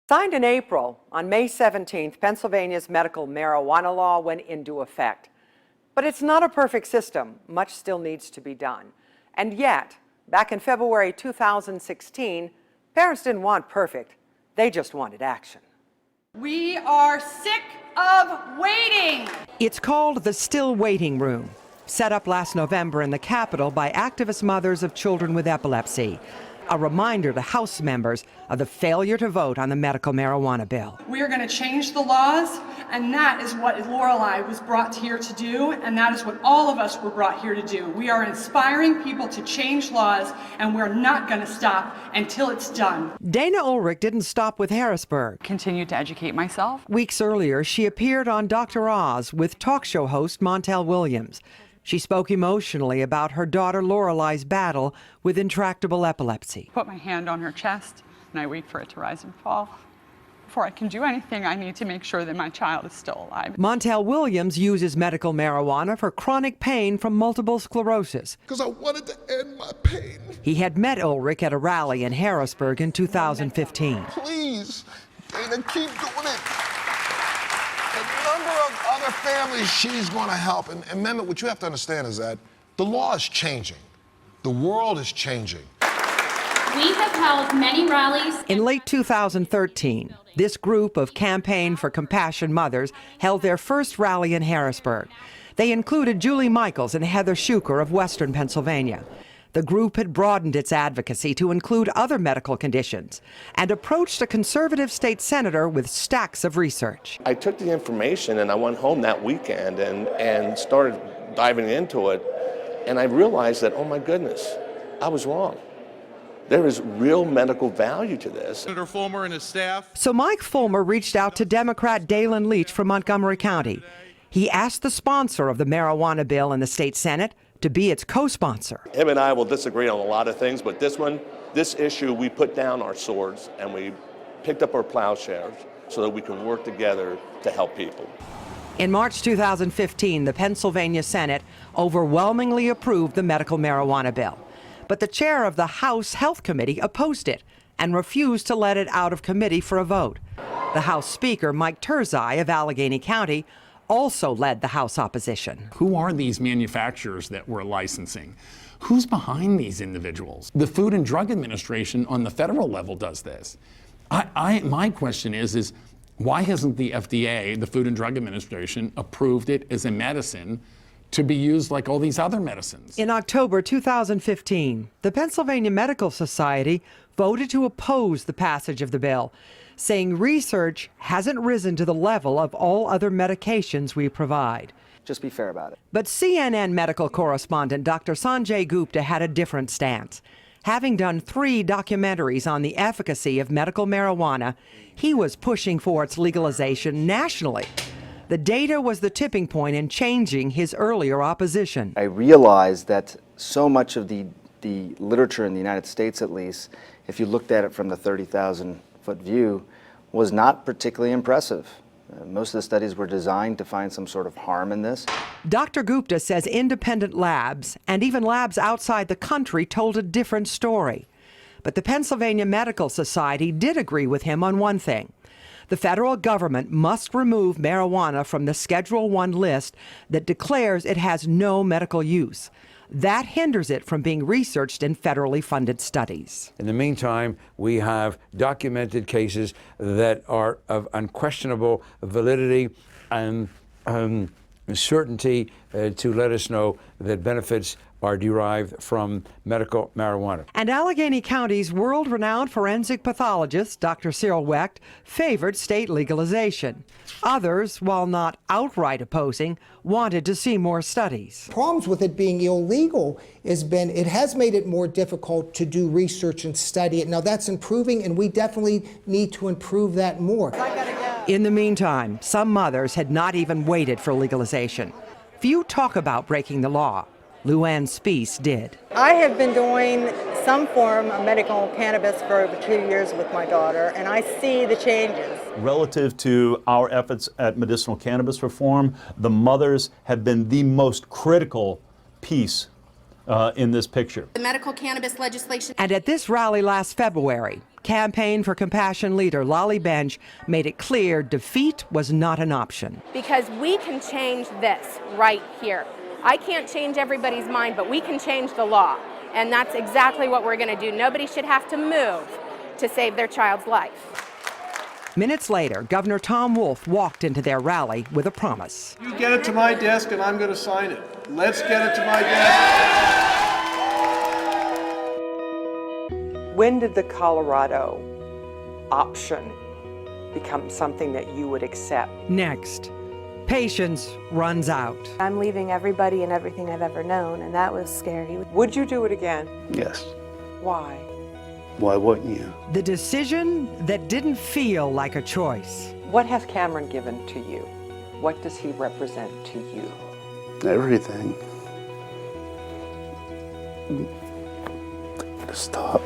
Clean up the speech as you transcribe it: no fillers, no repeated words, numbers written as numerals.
Signed in April, on May 17th, Pennsylvania's medical marijuana law went into effect. But it's not a perfect system. Much still needs to be done. And yet, back in February 2016, parents didn't want perfect. They just wanted action. We are sick of waiting. It's called the Still Waiting Room, set up last November in the Capitol by activist mothers of children with epilepsy. A reminder to House members of the failure to vote on the medical marijuana bill. We are going to change the laws, and that is what Lorelei was brought here to do, and that is what all of us were brought here to do. We are inspiring people to change laws, and we're not going to stop until it's done. Dana Ulrich didn't stop with Harrisburg. Continue to educate myself. Weeks earlier, she appeared on Dr. Oz with talk show host Montel Williams. She spoke emotionally about her daughter Lorelei's battle with intractable epilepsy. Put my hand on her chest and I wait for it to rise and fall. Before I can do anything, I need to make sure that my child is still alive. Montel Williams uses medical marijuana for chronic pain from multiple sclerosis. Because I wanted to end my pain. He had met Ulrich at a rally in Harrisburg in 2015. Please, Dana, keep doing it. A number of other families she's going to help. And Mehmet, what you have to understand is that the law is changing. The world is changing. We have held many rallies. In late 2013, this group of Campaign for Compassion mothers held their first rally in Harrisburg. They included Julie Michaels and Heather Schuker of Western Pennsylvania. The group had broadened its advocacy to include other medical conditions and approached a conservative state senator with stacks of research. I took the information and I went home that weekend and started diving into it, and I realized that, oh my goodness, I was wrong. There is real medical value to this. Senator Fulmer and his staff. So Mike Fulmer reached out to Democrat Dalen Leach from Montgomery County. He asked the sponsor of the marijuana bill in the state Senate to be its co-sponsor. Him and I will disagree on a lot of things, but this issue, we put down our swords and we picked up our plowshares so that we can work together to help people. In March 2015, the Pennsylvania Senate overwhelmingly approved the medical marijuana bill. But the chair of the House Health Committee opposed it and refused to let it out of committee for a vote. The House Speaker, Mike Turzai of Allegheny County, also led the House opposition. Who are these manufacturers that we're licensing? Who's behind these individuals? The Food and Drug Administration on the federal level does this. My question is why hasn't the FDA, the Food and Drug Administration, approved it as a medicine to be used like all these other medicines? In October 2015, the Pennsylvania Medical Society voted to oppose the passage of the bill, saying research hasn't risen to the level of all other medications we provide. Just be fair about it. But CNN medical correspondent Dr. Sanjay Gupta had a different stance. Having done 3 documentaries on the efficacy of medical marijuana, he was pushing for its legalization nationally. The data was the tipping point in changing his earlier opposition. I realized that so much of the literature in the United States, at least, if you looked at it from the 30,000-foot view, was not particularly impressive. Most of the studies were designed to find some sort of harm in this. Dr. Gupta says independent labs and even labs outside the country told a different story. But the Pennsylvania Medical Society did agree with him on one thing. The federal government must remove marijuana from the Schedule I list that declares it has no medical use. That hinders it from being researched in federally funded studies. In the meantime, we have documented cases that are of unquestionable validity and certainty to let us know that benefits are derived from medical marijuana. And Allegheny County's world-renowned forensic pathologist, Dr. Cyril Wecht, favored state legalization. Others, while not outright opposing, wanted to see more studies. Problems with it being illegal it has made it more difficult to do research and study it. Now that's improving, and we definitely need to improve that more. In the meantime, some mothers had not even waited for legalization. Few talk about breaking the law. Luann Speece did. I have been doing some form of medical cannabis for over 2 years with my daughter, and I see the changes. Relative to our efforts at medicinal cannabis reform, the mothers have been the most critical piece in this picture. The medical cannabis legislation. And at this rally last February, Campaign for Compassion leader Lolly Bench made it clear defeat was not an option. Because we can change this right here. I can't change everybody's mind, but we can change the law. And that's exactly what we're going to do. Nobody should have to move to save their child's life. Minutes later, Governor Tom Wolf walked into their rally with a promise. You get it to my desk and I'm going to sign it. Let's get it to my desk. When did the Colorado option become something that you would accept? Next, patience runs out. I'm leaving everybody and everything I've ever known, and that was scary. Would you do it again? Yes. Why? Why wouldn't you? The decision that didn't feel like a choice. What has Cameron given to you? What does he represent to you? Everything. Stop.